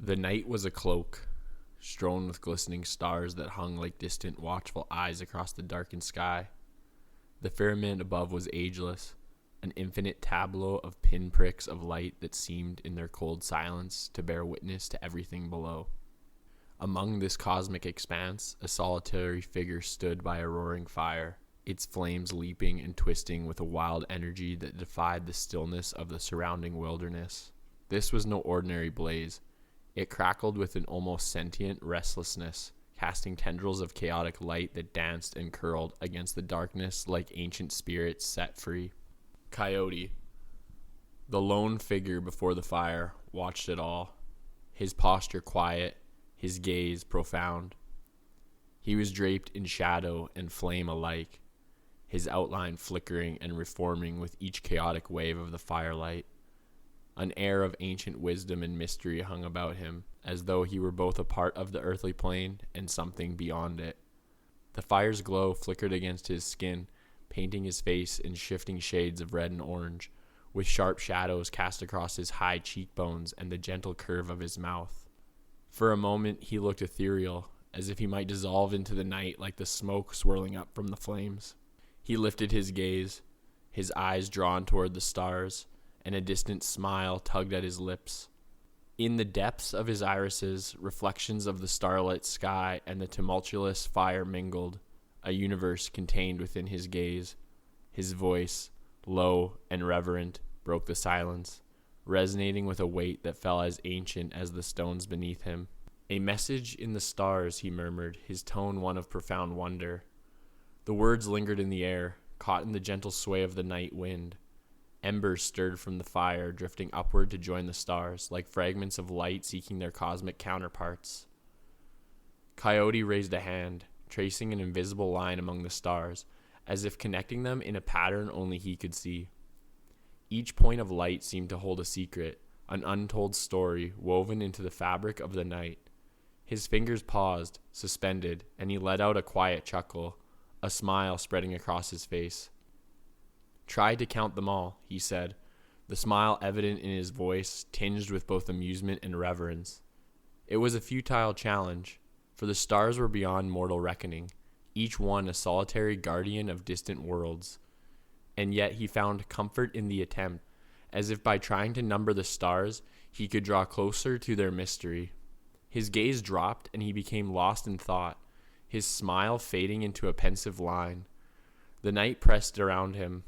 The night was a cloak, strewn with glistening stars that hung like distant, watchful eyes across the darkened sky. The firmament above was ageless, an infinite tableau of pinpricks of light that seemed, in their cold silence, to bear witness to everything below. Among this cosmic expanse, a solitary figure stood by a roaring fire, its flames leaping and twisting with a wild energy that defied the stillness of the surrounding wilderness. This was no ordinary blaze. It crackled with an almost sentient restlessness, casting tendrils of chaotic light that danced and curled against the darkness like ancient spirits set free. Coyote, the lone figure before the fire, watched it all, his posture quiet, his gaze profound. He was draped in shadow and flame alike, his outline flickering and reforming with each chaotic wave of the firelight. An air of ancient wisdom and mystery hung about him, as though he were both a part of the earthly plane and something beyond it. The fire's glow flickered against his skin, painting his face in shifting shades of red and orange, with sharp shadows cast across his high cheekbones and the gentle curve of his mouth. For a moment he looked ethereal, as if he might dissolve into the night like the smoke swirling up from the flames. He lifted his gaze, his eyes drawn toward the stars, and a distant smile tugged at his lips. In the depths of his irises, reflections of the starlit sky and the tumultuous fire mingled, a universe contained within his gaze. His voice, low and reverent, broke the silence, resonating with a weight that fell as ancient as the stones beneath him. "A message in the stars," he murmured, his tone one of profound wonder. The words lingered in the air, caught in the gentle sway of the night wind. Embers stirred from the fire, drifting upward to join the stars, like fragments of light seeking their cosmic counterparts. Coyote raised a hand, tracing an invisible line among the stars, as if connecting them in a pattern only he could see. Each point of light seemed to hold a secret, an untold story woven into the fabric of the night. His fingers paused, suspended, and he let out a quiet chuckle, a smile spreading across his face. "Try to count them all," he said, the smile evident in his voice, tinged with both amusement and reverence. It was a futile challenge, for the stars were beyond mortal reckoning, each one a solitary guardian of distant worlds. And yet he found comfort in the attempt, as if by trying to number the stars, he could draw closer to their mystery. His gaze dropped, and he became lost in thought, his smile fading into a pensive line. The night pressed around him,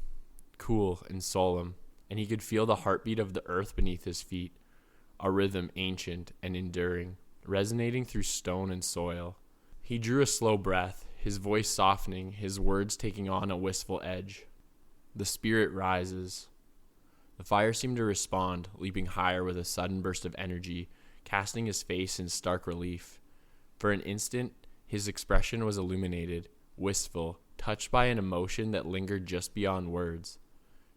cool and solemn, and he could feel the heartbeat of the earth beneath his feet, a rhythm ancient and enduring, resonating through stone and soil. He drew a slow breath, his voice softening, his words taking on a wistful edge. "The spirit rises." The fire seemed to respond, leaping higher with a sudden burst of energy, casting his face in stark relief. For an instant, his expression was illuminated, wistful, touched by an emotion that lingered just beyond words.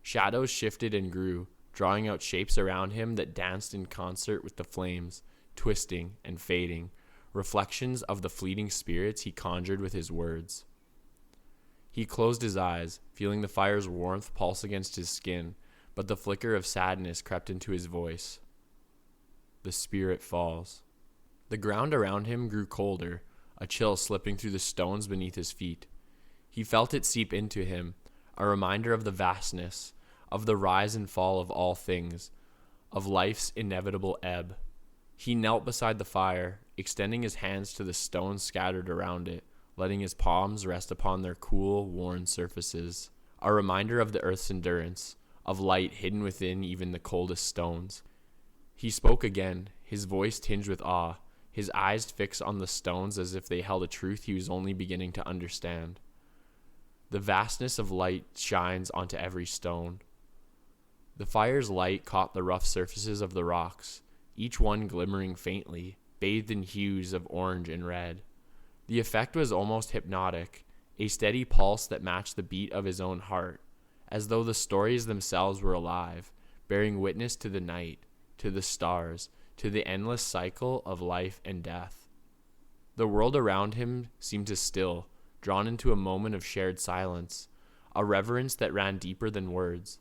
Shadows shifted and grew, drawing out shapes around him that danced in concert with the flames, twisting and fading, reflections of the fleeting spirits he conjured with his words. He closed his eyes, feeling the fire's warmth pulse against his skin, but the flicker of sadness crept into his voice. The spirit falls. The ground around him grew colder, a chill slipping through the stones beneath his feet. He felt it seep into him, a reminder of the vastness, of the rise and fall of all things, of life's inevitable ebb. He knelt beside the fire, extending his hands to the stones scattered around it, letting his palms rest upon their cool, worn surfaces, a reminder of the earth's endurance, of light hidden within even the coldest stones. He spoke again, his voice tinged with awe, his eyes fixed on the stones as if they held a truth he was only beginning to understand. The vastness of light shines onto every stone. The fire's light caught the rough surfaces of the rocks, each one glimmering faintly, bathed in hues of orange and red. The effect was almost hypnotic, a steady pulse that matched the beat of his own heart, as though the stories themselves were alive, bearing witness to the night, to the stars, to the endless cycle of life and death. The world around him seemed to still, drawn into a moment of shared silence, a reverence that ran deeper than words.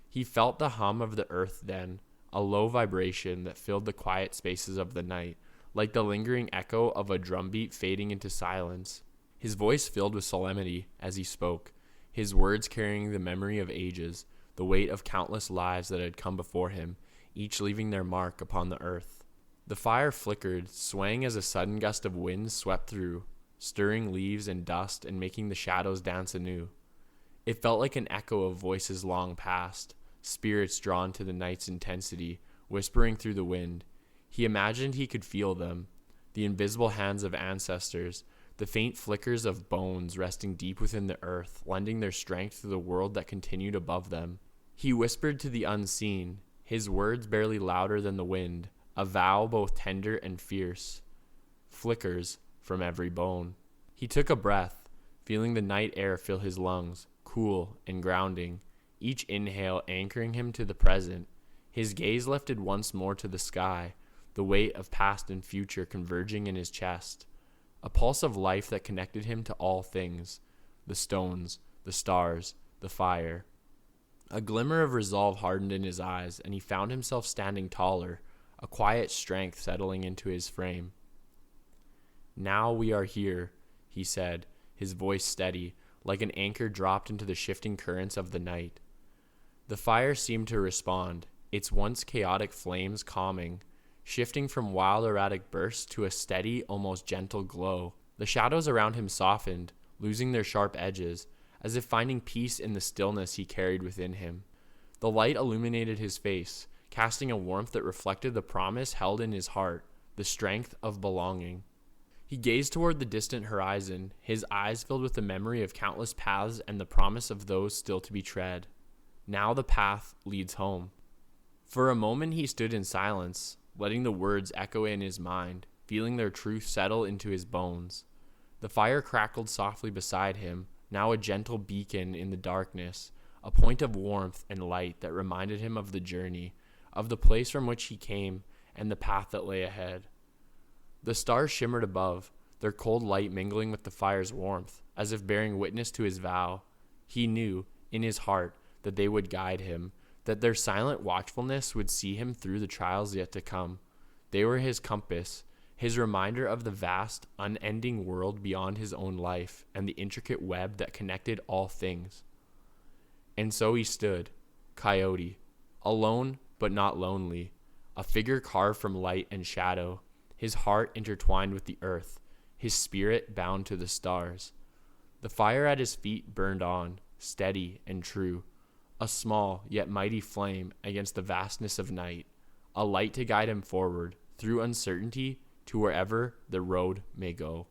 He felt the hum of the earth then, a low vibration that filled the quiet spaces of the night, like the lingering echo of a drumbeat fading into silence. His voice filled with solemnity as he spoke, his words carrying the memory of ages, the weight of countless lives that had come before him, each leaving their mark upon the earth. The fire flickered, swaying as a sudden gust of wind swept through, stirring leaves and dust and making the shadows dance anew. It felt like an echo of voices long past, spirits drawn to the night's intensity, whispering through the wind. He imagined he could feel them, the invisible hands of ancestors, the faint flickers of bones resting deep within the earth, lending their strength to the world that continued above them. He whispered to the unseen, his words barely louder than the wind, a vow both tender and fierce. Flickers from every bone. He took a breath, feeling the night air fill his lungs, cool and grounding, each inhale anchoring him to the present. His gaze lifted once more to the sky, the weight of past and future converging in his chest, a pulse of life that connected him to all things, the stones, the stars, the fire. A glimmer of resolve hardened in his eyes, and he found himself standing taller, a quiet strength settling into his frame. "Now we are here," he said, his voice steady, like an anchor dropped into the shifting currents of the night. The fire seemed to respond, its once chaotic flames calming, shifting from wild erratic bursts to a steady, almost gentle glow. The shadows around him softened, losing their sharp edges, as if finding peace in the stillness he carried within him. The light illuminated his face, casting a warmth that reflected the promise held in his heart, the strength of belonging. He gazed toward the distant horizon, his eyes filled with the memory of countless paths and the promise of those still to be tread. Now the path leads home. For a moment he stood in silence, letting the words echo in his mind, feeling their truth settle into his bones. The fire crackled softly beside him, now a gentle beacon in the darkness, a point of warmth and light that reminded him of the journey, of the place from which he came, and the path that lay ahead. The stars shimmered above, their cold light mingling with the fire's warmth, as if bearing witness to his vow. He knew, in his heart, that they would guide him, that their silent watchfulness would see him through the trials yet to come. They were his compass, his reminder of the vast, unending world beyond his own life and the intricate web that connected all things. And so he stood, Coyote, alone but not lonely, a figure carved from light and shadow, his heart intertwined with the earth, his spirit bound to the stars. The fire at his feet burned on, steady and true, a small yet mighty flame against the vastness of night, a light to guide him forward through uncertainty to wherever the road may go.